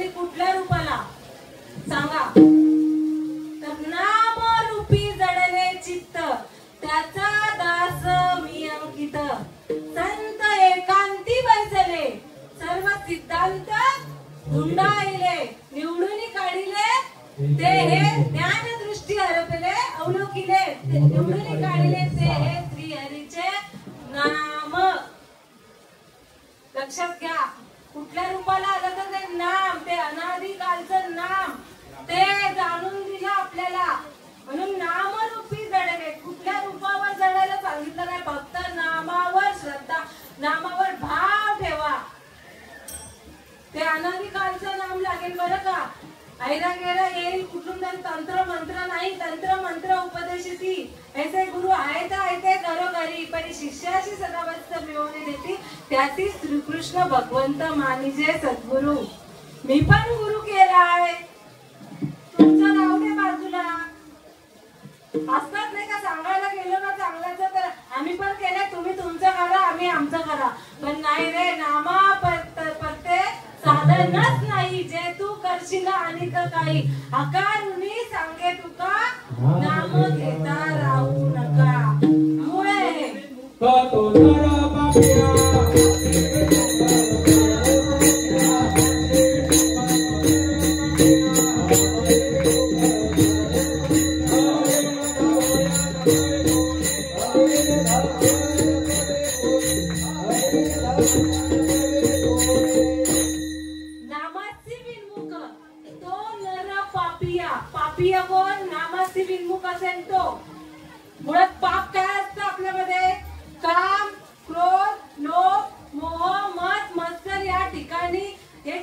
कळाली कुठल्या रूपाला सांगा. तर नाम रूपी जडले चित्त त्याचा दास मी अंकित. संत एकांती बैसले सर्व सिद्धांत हुंडाळले निवडून काढिले ते हे ज्ञान दृष्टी हरपले अवलोकिले निवडून काढिले ते हे श्री हरीचे नाम. लक्षात घ्या कुठल्या रूपाला आलं तर ते नाम, ते अनादी कालचं नाम ते जाणून दिलं आपल्याला. म्हणून नामरूपी जडले. कुठल्या रूपावर जडायला सांगितलं नाही, फक्त नामावर श्रद्धा, नामावर भाव ठेवा. ते अनादी कालचं नाम लागेल बरं का. ऐरा गेरा येईल कुठून तरी तंत्र मंत्र नाही, तंत्र मंत्र उपदेशिती ऐसे गुरु आहे घरोघरी परी शिष्याशी सदावस्थ मिळवणे देती त्याची श्रीकृष्ण भगवंत मानिजे सद्गुरु. मी पण गुरु केलाय, तुमचं नाव दे बाजूला. असतात नाही का सांगायला गेलो ना चांगल्याचं तर आम्ही पण केलंय, तुम्ही तुमचं करा आम्ही आमचं करा. पण नाही रे, नामा पत्ते साधनच नाही जे तू करशील आणि काही आकारुनी सांगे तुका नाम घेता राहू नका. मुळे तो नर पापिया पापिया कोण? नामासी विन्मुख असेल तो. मुळात पाप काय असतं आपल्यामध्ये? काम, क्रोध, लोभ, मोह, मद, मत्सर या ठिकाणी हे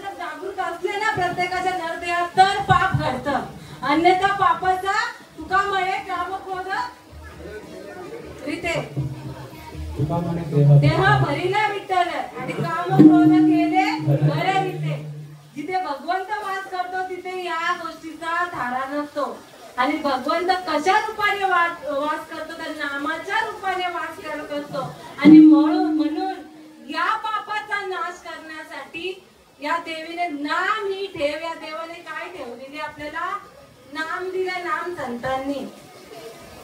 जर जागृत असले ना प्रत्येकाच्या नरदेहात तर पाप घडतं. अन्यथा पापाचा तुका म्हणे काम क्रोध रीते देह भरिला विठ्ठल आणि काम क्रोध केले बरे रीते. जिथे भगवंत वास करतो तिथे या गोष्टीचा धारा नसतो. आणि भगवंत कशा रूपाने वास करतो तर नामाच्या रूपाने वास करत असतो. आणि म्हणून या पापाचा नाश करण्यासाठी या देवीने नाम ही ठेव, या देवाने काय ठेवलेली आपल्याला? नाम दिले. नाम संतांनी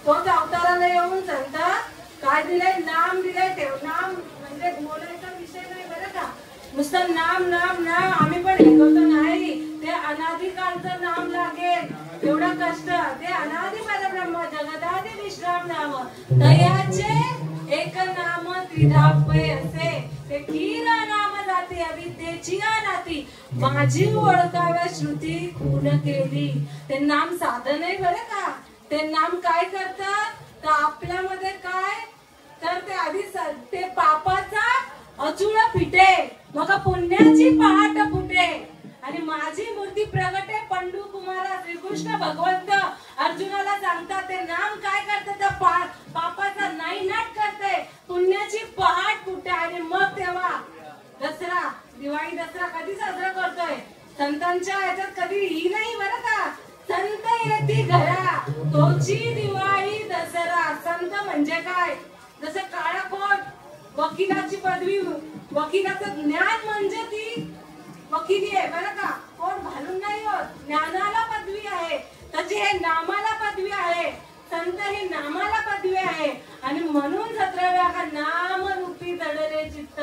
तोच अवताराला येऊन संत काय दिले? नाम दिले. ठेव. नाम म्हणजे बोलायचा विषय नाही बरं का. नुसतं नाम नाम नाम आम्ही पण हे करतो नाही. ते अनादी कालचं नाम लागेल. एवढं कष्ट ते अनादी परब्रह्म जगदादी विश्राम नाम दयाचे एक नाम त्रिधापय असे ते खीर नाम जाते अविद्येची नाती माझी ओळखाव्या श्रुती खून केली. ते नाम साधन आहे बरं का. ते नाम काय करतात तर आपल्यामध्ये काय तर ते आधी ते पापाचा अचूळ फिटे मग पुण्याची पहाट फुटे. आणि माझी मूर्ती प्रगटे पंडू कुमारा श्रीकृष्ण भगवंत अर्जुनाला सांगतात ते नाम काय करते तर पापाचा नाईनाट करते, पुण्याची पहाट फुटे. आणि मग तेव्हा दसरा, दिवाळी दसरा कधी साजरा करतोय? संतांच्या ह्याच्यात कधी ही नाही बरं का. संत येती घरा तोची दिवाळी दसरा. संत म्हणजे काय? जसं काळा कोट वकिलाची पदवी, वकिलाचं ज्ञान म्हणजे ती वकिली आहे बरं का. कोण घालून नाही होत. ज्ञानाला पदवी आहे तशी हे नामाला पदवी आहे. संत हे नामाला पदवी आहे. आणि म्हणून 17व्या का नाम रूपी जडले चित्त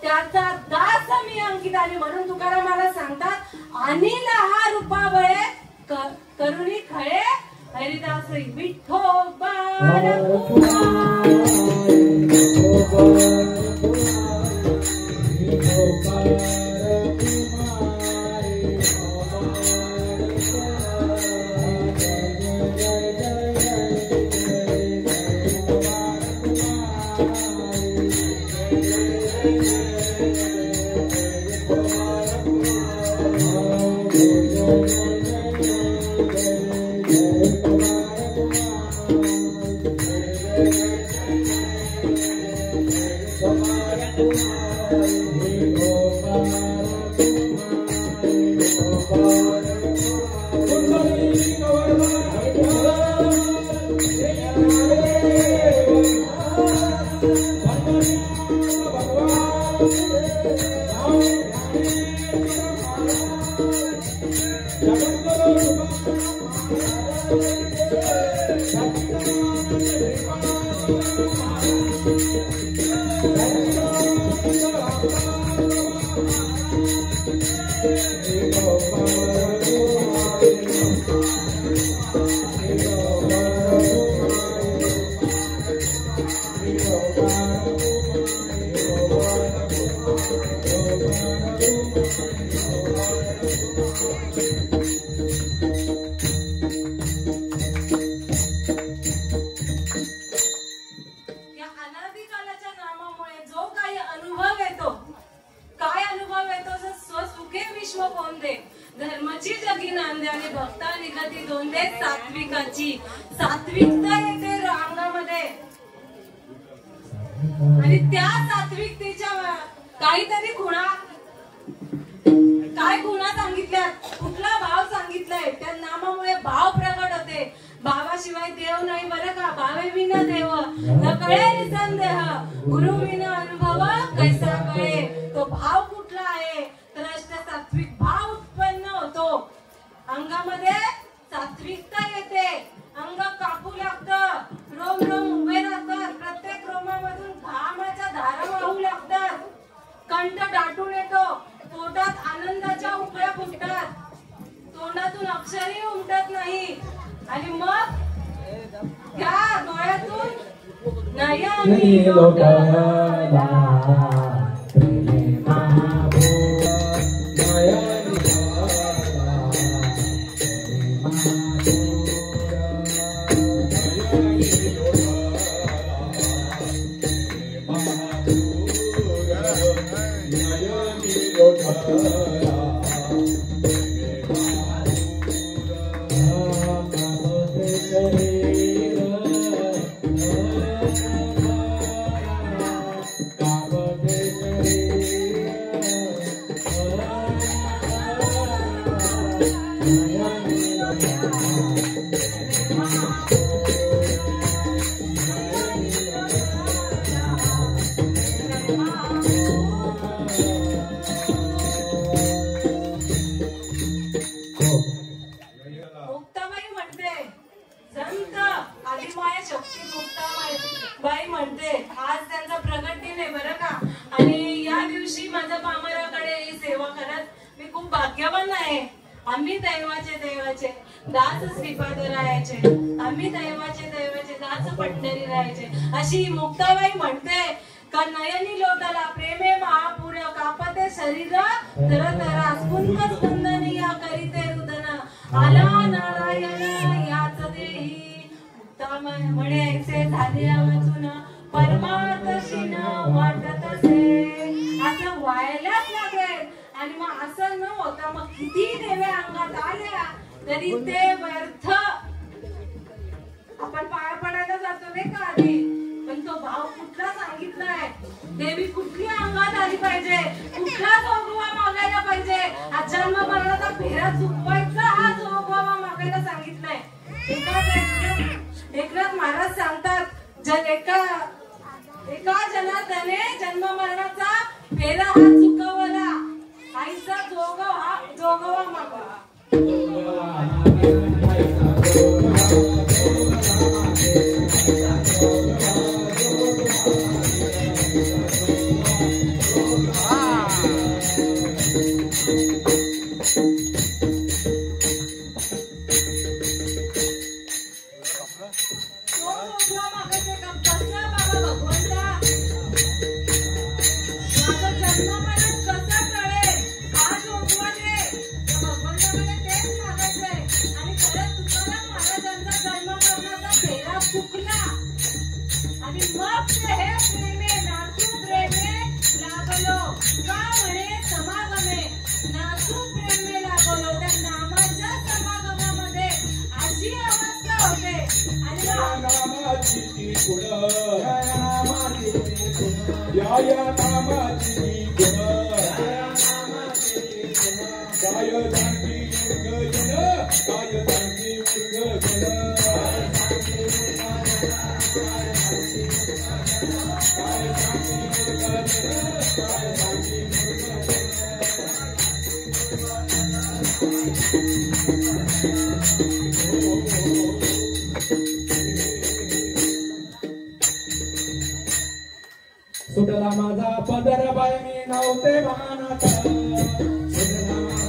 त्याचा दास मी अंकित. आणि म्हणून तुकाराम मला सांगतात अनिल हा रूपावळे करुणी खळे हरिदास विठ्ठोबा. धर्माची जगी नांदे आणि भक्ता निगती दोंदे सात्विकाची सात्विकता येते अंगामध्ये आणि त्या सात्विकतेच्या काहीतरी काय गुणा सांगितल्यात, कुठला भाव सांगितलाय, त्या नामामुळे भाव प्रगट होते. भावाशिवाय देव नाही बरं का, भावे विना देव न कळे निसंदेह, गुरु विना अनुभव कैसा कळे. तो भाव कुठला आहे तर अष्ट सात्विक भाव उत्पन्न होतो. अंगामध्ये सात्विकता येते, अंग कापू लागतं, रोम रोम उभे राहतात, प्रत्येक रोमामधून घामाच्या धारा वाहू लागतात, कंठ दाटून येतो, पोटात आनंदाच्या उकळ्या फुटतात, तोंडातून अक्षरही उमटत नाही आणि मग त्या डोळ्यातून नयनी लोकाला बाई म्हणते. आज त्यांचा प्रगट दिन आहे बरं का, आणि या दिवशी माझ्या पामराकडे ही सेवा करत मी खूप भाग्यवान आहे. आम्ही दैवाचे दास श्रीपाद राहायचे, आम्ही दैवाचे दास पंढरी राहायचे. अशी मुक्ताबाई म्हणते का नयनी लोटाला प्रेमे महापूर कापते शरीर तर तरा स्पुंद स्पंदनिया करीते रुदन आला नारायण याच देही. म्हणे ऐसे झाले वाचून परमार्थशी न वाटत असे, असं व्हायलाच लागेल. आणि मग असं न होता मग किती देवे अंगात आल्या तरी ते व्यर्थ. आपण पाया पडायला जातो नाही का आधी, पण तो भाव कुठला सांगितलाय, देवी कुठली अंगात आली पाहिजे, कुठला जोगवा मागायला पाहिजे, हा जन्म मरणाचा फेरा चुकवायचा, हा जोगवा मागायला सांगितलाय. एकनाथ महाराज सांगतात, जर एका जनार्दने जन्म मरणाचा फेरा हा चुकवला, आईचा जोगवा मागवा. सुटला माझा पदर बाई मी नव्हते मानाचा, सुटला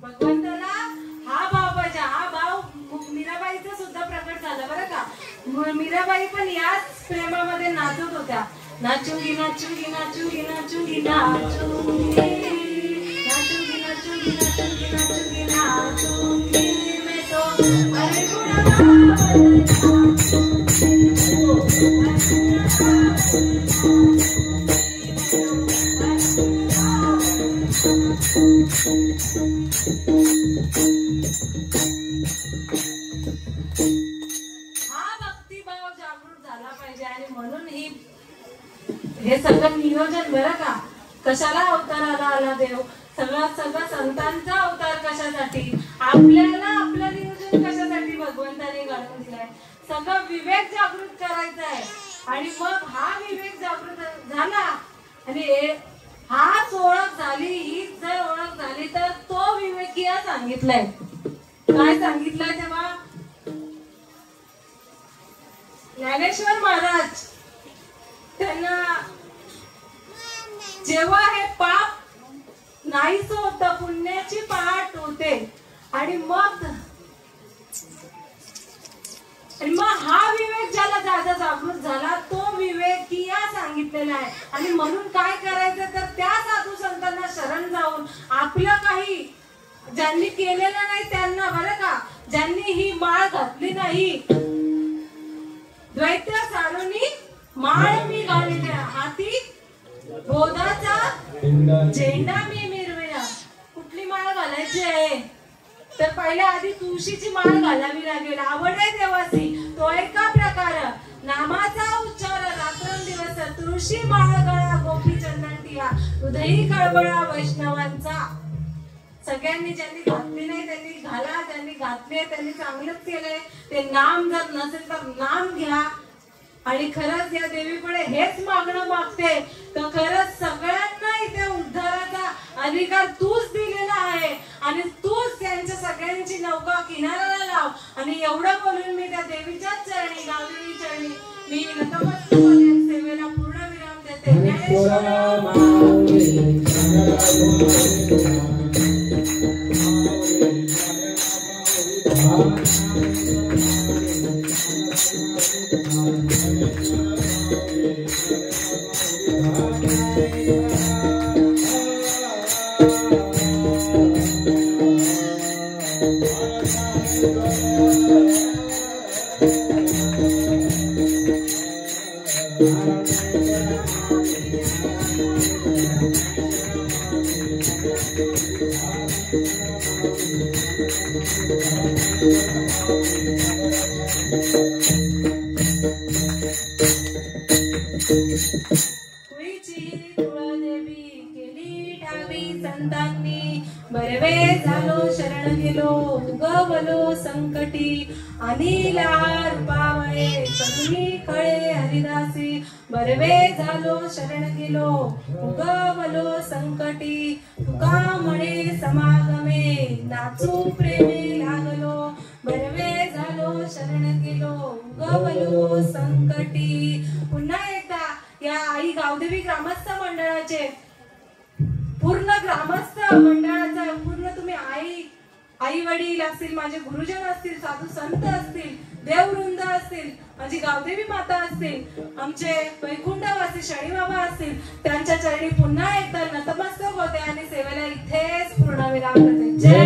भगवंताला हा भाव पाहिजे. हा भाव मीराबाईचा सुद्धा प्रकट झाला बरं का. मीराबाई पण याच प्रेमामध्ये नाचत होत्या. नाचूंगी नाचूंगी नाचूंगी नाचूंगी नाचूंगी नाचूंगी नाचूंगी नाचूंगी नाचूंगी नाचूंगी मैं तो अरे हे सगळं नियोजन बरं का. कशाला अवताराला आला देव. सगळा संतांचा अवतार कशासाठी. आपल्याला आपलं नियोजन कशासाठी भगवंताने घालून दिलाय. सगळं विवेक जागृत करायचा आहे. आणि मग हा विवेक जागृत झाला आणि हाच ओळख झाली. हीच जर ओळख झाली तर तो विवेकीय सांगितलाय. काय सांगितलंय तेव्हा ज्ञानेश्वर महाराज त्यांना जेव्हा हे पाप नाहीच होत पुण्याची पहाट होते आणि मग हा विवेक ज्याला ज्यादा जागृत झाला तो विवेकीय सांगितलेला आहे. आणि म्हणून काय करायचं तर त्या साधू संतांना शरण जाऊन आपलं काही ज्यांनी केलेलं नाही त्यांना बरं का. ज्यांनी ही माळ घातली नाही द्वैत सारुनी माळ मी घालिल्या हाती बोधाचा झेंडा मी मिरविला. कुठली माळ घालायची आहे तर पहिल्या आधी तुळशीची माळ घालावी लागेल. आवड आहे देवाची तो एका प्रकार नामाचा उच्चार रात्रंदिवस तुळशी माळ गळा गोपी चंदन टिया हृदयी कळवळा वैष्णवांचा. सगळ्यांनी ज्यांनी घातली नाही त्यांनी घाला. ज्यांनी घातले त्यांनी चांगलंच केलंय. ते नाम जर नसेल तर नाम घ्या. आणि खरंच या देवीपुढे हेच मागणं मागते तर खरंच सगळ्यांना इथे उद्धाराचा अधिकार तूच दिलेला आहे. आणि तूच त्यांच्या सगळ्यांची नौका किनाऱ्याला लाव. आणि एवढं बोलून मी त्या देवीच्याच चरणी गावदेवी चरणी मी नतमस्तक होऊन सेवेला पूर्ण विराम देते. ज्ञानेश्वर संतांनी बरवे झालो शरण गेलो उगवलो संकटी अनिला रूपावळे करुणी खळे हरिदासी बरवे झालो शरण गेलो उगवलो संकटी तुका म्हणे समागमे नाचू प्रेमे लागलो बरवे झालो शरण गेलो उगवलो संकटी। पुन्हा एकदा या आई गावदेवी ग्रामस्थ मंडळाचे पूर्ण ग्रामस्थ मंडळाचा पूर्ण तुम्ही आई वडील असतील, माझे गुरुजन असतील, साधू संत असतील, देववृंद असतील, माझी गावदेवी माता असतील, आमचे वैकुंठवासी शनी बाबा असतील, त्यांच्या चरणी पुन्हा एकदा नतमस्तक होते आणि सेवेला इथेच पूर्णविराम करते। जय